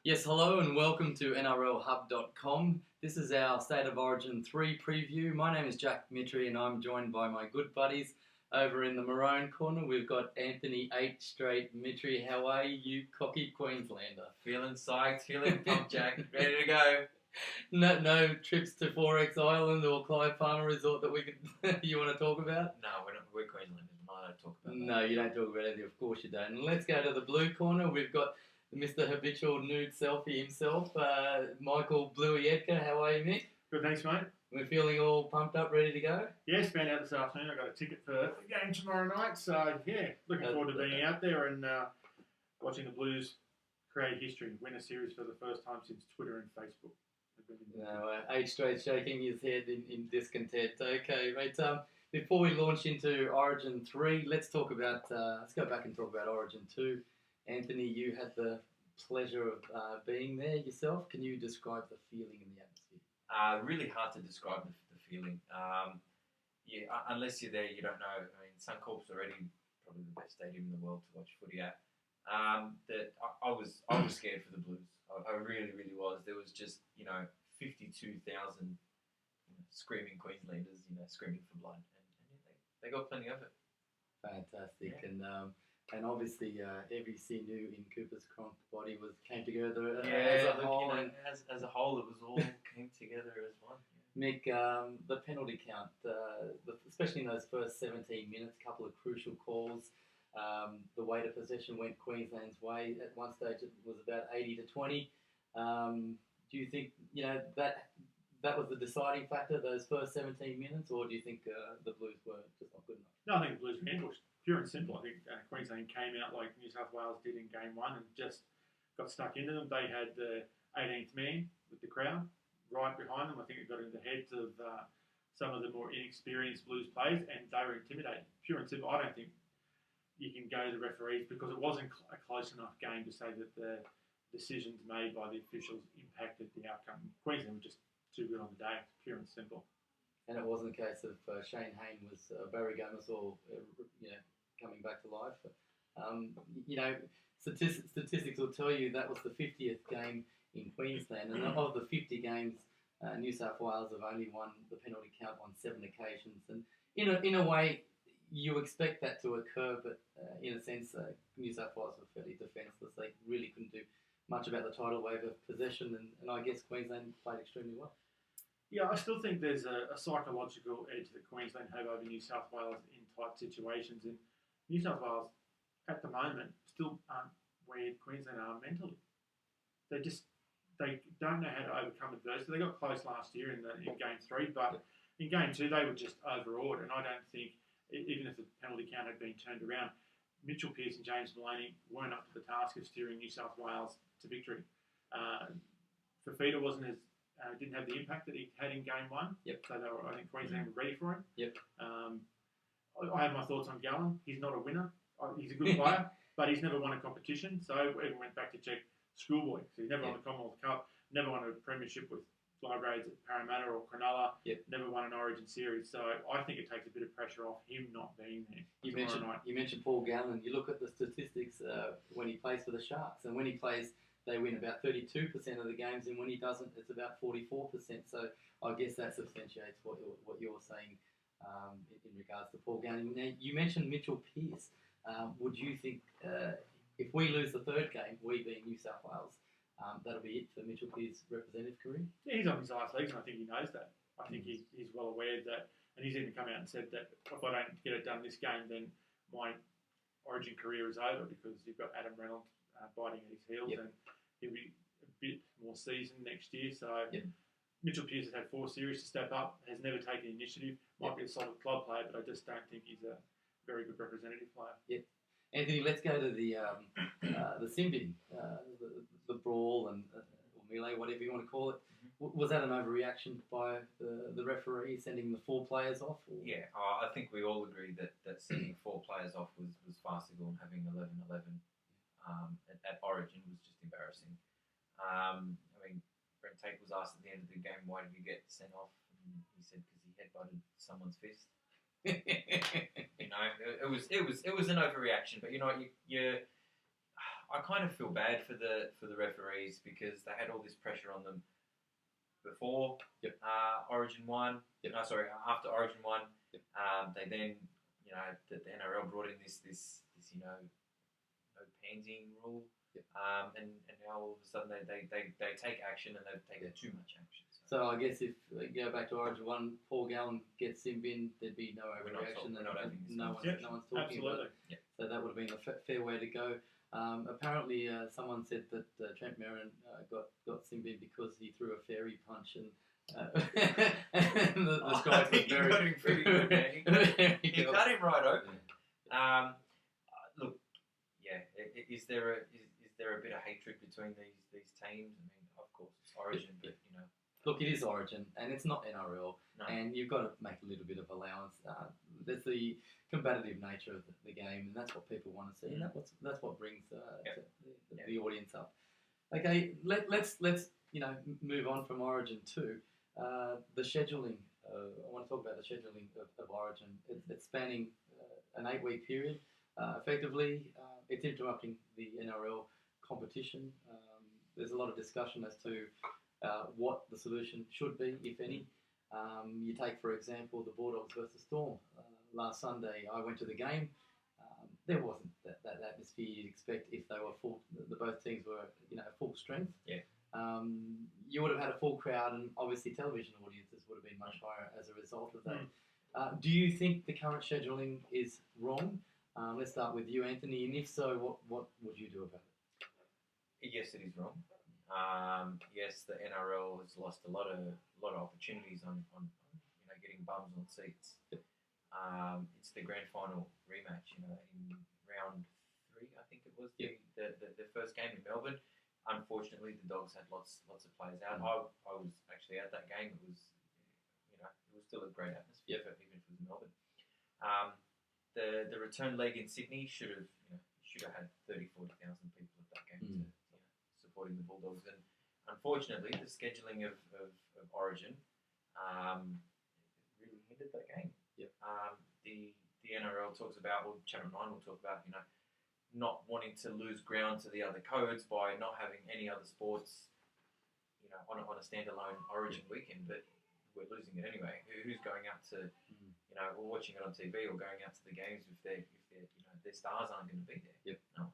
Yes, hello and welcome to NRLHub.com. This is our State of Origin 3 preview. My name is Jack Mitry and I'm joined by my good buddies over in the maroon corner. We've got Anthony 8 Straight Mitry. How are you, you cocky Queenslander? Feeling psyched, feeling pumped, Jack. Ready to go. No trips to Forex Island or Clive Palmer Resort that we could you want to talk about? No, we're Queenslanders. We're not allowed to talk about that. No, you don't talk about anything. Of course you don't. And let's go to the blue corner. We've got Mr. Habitual Nude Selfie himself, Michael Bluey Edgar. How are you, Mick? Good, thanks, mate. We're feeling all pumped up, ready to go? Yes, found out this afternoon. I got a ticket for the game tomorrow night, so yeah, looking forward to being out there and watching the Blues create history, win a series for the first time since Twitter and Facebook. No, 8 Straight shaking his head in discontent. Okay, mate. Before we launch into Origin 3, let's go back and talk about Origin 2. Anthony, you had the pleasure of being there yourself. Can you describe the feeling in the atmosphere? Really hard to describe the feeling. Unless you're there, you don't know. I mean, Suncorp's already probably the best stadium in the world to watch footy at. I was scared for the Blues. I really, really was. There was just 52,000 screaming Queenslanders, screaming for blood, and they got plenty of it. Fantastic, yeah. And obviously every sinew in Cooper's Cronk body came together as a whole. As a whole, it was all came together as one. Yeah. Mick, the penalty count, especially in those first 17 minutes, a couple of crucial calls. The weight of possession went Queensland's way. At one stage, it was about 80-20. Do you think that was the deciding factor, those first 17 minutes, or do you think the Blues were just not good enough? No, I think the Blues were ambushed. Pure and simple. I think Queensland came out like New South Wales did in Game 1 and just got stuck into them. They had the 18th man with the crowd right behind them. I think it got into the heads of some of the more inexperienced Blues players, and they were intimidated. Pure and simple. I don't think you can go to the referees because it wasn't a close enough game to say that the decisions made by the officials impacted the outcome. Queensland were just too good on the day. It's pure and simple. And it wasn't a case of Shane Hayne was Barry Gomez or coming back to life. Statistics will tell you that was the 50th game in Queensland, and of the 50 games, New South Wales have only won the penalty count on 7 occasions. And in a way, you expect that to occur, but in a sense, New South Wales were fairly defenceless. They really couldn't do much about the tidal wave of possession, and I guess Queensland played extremely well. Yeah, I still think there's a psychological edge that Queensland have over New South Wales in tight situations, and New South Wales, at the moment, still aren't where Queensland are mentally. They don't know how to overcome adversity. They got close last year in Game 3, but in Game 2 they were just overawed, and I don't think, even if the penalty count had been turned around, Mitchell Pearce and James Maloney weren't up to the task of steering New South Wales to victory. Fafita didn't have the impact that he had in Game 1. Yep. So I think Queensland were ready for him. Yep. I have my thoughts on Gallen. He's not a winner. He's a good player, but he's never won a competition. So I even went back to check schoolboy. So he's never won the Commonwealth Cup, never won a premiership with fly grades at Parramatta or Cronulla, never won an Origin series. So I think it takes a bit of pressure off him not being there. You mentioned Paul Gallen. You look at the statistics when he plays for the Sharks, and when he plays, they win about 32% of the games, and when he doesn't, it's about 44%. So I guess that substantiates what you're saying in regards to Paul Gallen. Now, you mentioned Mitchell Pearce. Would you think if we lose the third game, we being New South Wales, that'll be it for Mitchell Pearce's representative career? Yeah, he's on his last legs, and I think he knows that. I think he's well aware of that, and he's even come out and said that if I don't get it done this game, then my Origin career is over because you've got Adam Reynolds biting at his heels, and he'll be a bit more seasoned next year. So Mitchell Pearce has had 4 series to step up, has never taken initiative, might be a solid club player, but I just don't think he's a very good representative player. Yep. Anthony, let's go to the sin bin, the brawl and or melee, whatever you want to call it. Was that an overreaction by the referee sending the 4 players off? Or? Yeah, I think we all agree that sending 4 players off was farcical, and having 11-11 at Origin was just embarrassing. I mean, Brent Tate was asked at the end of the game, why did you get sent off? And he said, because he headbutted someone's fist. It was an overreaction, but I kind of feel bad for the referees because they had all this pressure on them before Origin 1. Yep. No, sorry, after Origin 1. Yep. They then, the NRL brought in this no pansing rule. Yep. And now all of a sudden they take action and they've taken too much action. So I guess if we go back to Origin 1, Paul Gallen gets sin bin, there'd be no overreaction. We're not having this no one's talking about it. Absolutely. So that would have been a fair way to go. Apparently, someone said that Trent Merrin got sin bin because he threw a fairy punch and the Skies was very... got him pretty good, man. He cut him right open. Look, is there a bit of hatred between these teams? I mean, of course, it's Origin, but Look, it is Origin, and it's not NRL, and you've got to make a little bit of allowance. There's the combative nature of the game, and that's what people want to see, and that's what brings the audience up. Okay, let's move on from Origin to the scheduling. I want to talk about the scheduling of Origin. It's spanning an 8-week period. Effectively, it's interrupting the NRL competition. There's a lot of discussion as to what the solution should be, if any. You take, for example, the Bulldogs versus Storm last Sunday. I went to the game. There wasn't that atmosphere you'd expect if they were full. Both teams were, full strength. Yeah. You would have had a full crowd, and obviously television audiences would have been much higher as a result of that. Do you think the current scheduling is wrong? Let's start with you, Anthony. And if so, what would you do about it? Yes, it is wrong. Yes, the NRL has lost a lot of opportunities on getting bums on seats. It's the grand final rematch, in round 3, I think it was the first game in Melbourne. Unfortunately, the Dogs had lots of players out. I was actually at that game. It was still a great atmosphere, even if it was Melbourne. The return leg in Sydney should have had 30,000-40,000 people at that game. Supporting the Bulldogs, and unfortunately the scheduling of Origin really hindered that game. Yep. The NRL talks about, or Channel 9 will talk about, not wanting to lose ground to the other codes by not having any other sports, on a standalone Origin weekend, but we're losing it anyway. Who's going out to, or watching it on TV or going out to the games if their stars aren't going to be there? Yep. No.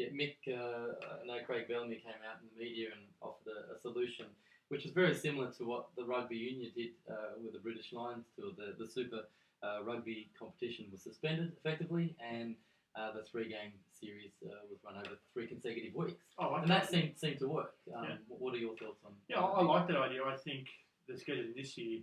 Yeah, Mick, I know Craig Bellamy came out in the media and offered a solution, which is very similar to what the rugby union did with the British Lions Tour. The Super Rugby competition was suspended effectively, and the 3-game series was run over 3 consecutive weeks. And that seemed to work. What are your thoughts on? Yeah, I like that idea. I think the scheduling this year,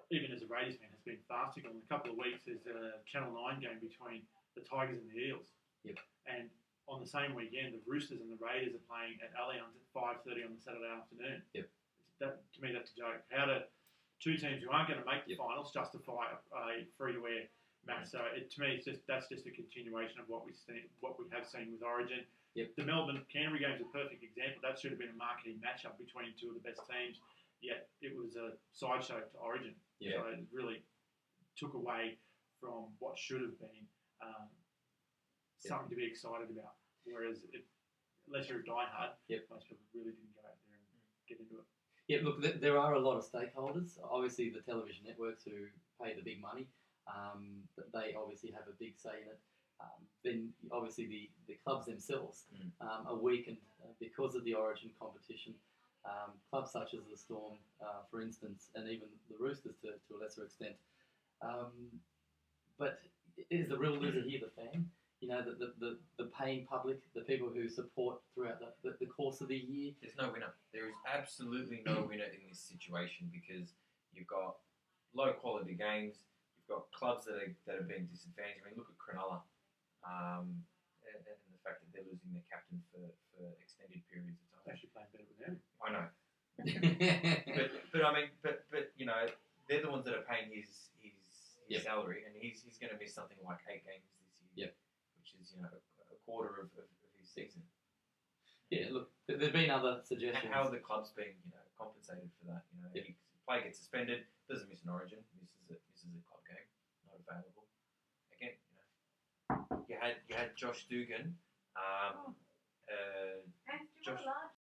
even as a Raiders fan, has been farcical. In a couple of weeks, there's a Channel 9 game between the Tigers and the Eels. Yep. And on the same weekend, the Roosters and the Raiders are playing at Allianz at 5:30 on the Saturday afternoon. Yep. To me, that's a joke. How do 2 teams who aren't going to make the finals justify a free-to-air match? So to me, that's just a continuation of what we have seen with Origin. Yep. The Melbourne Canterbury game is a perfect example. That should have been a marquee matchup between 2 of the best teams. Yet it was a sideshow to Origin. Yeah. So it really took away from what should have been something to be excited about. Whereas, unless you're a diehard, most people really didn't go out there and get into it. Yeah, look, there are a lot of stakeholders. Obviously, the television networks who pay the big money, they obviously have a big say in it. Then, obviously, the clubs themselves are weakened because of the Origin competition. Clubs such as the Storm, for instance, and even the Roosters to a lesser extent. But is the real loser here the fan? The paying public, the people who support throughout the course of the year. There's no winner. There is absolutely no winner in this situation because you've got low quality games. You've got clubs that are being disadvantaged. I mean, look at Cronulla, and the fact that they're losing their captain for extended periods of time. Actually playing better without him. I know. but they're the ones that are paying his salary, and he's going to miss something like 8 games this year. Yep. Which is a quarter of his season. Yeah, look, there've been other suggestions. How are the clubs being compensated for that? Player gets suspended, doesn't miss an Origin, misses a club game, not available. Again, you had Josh Dugan Um, And do you Josh- want a large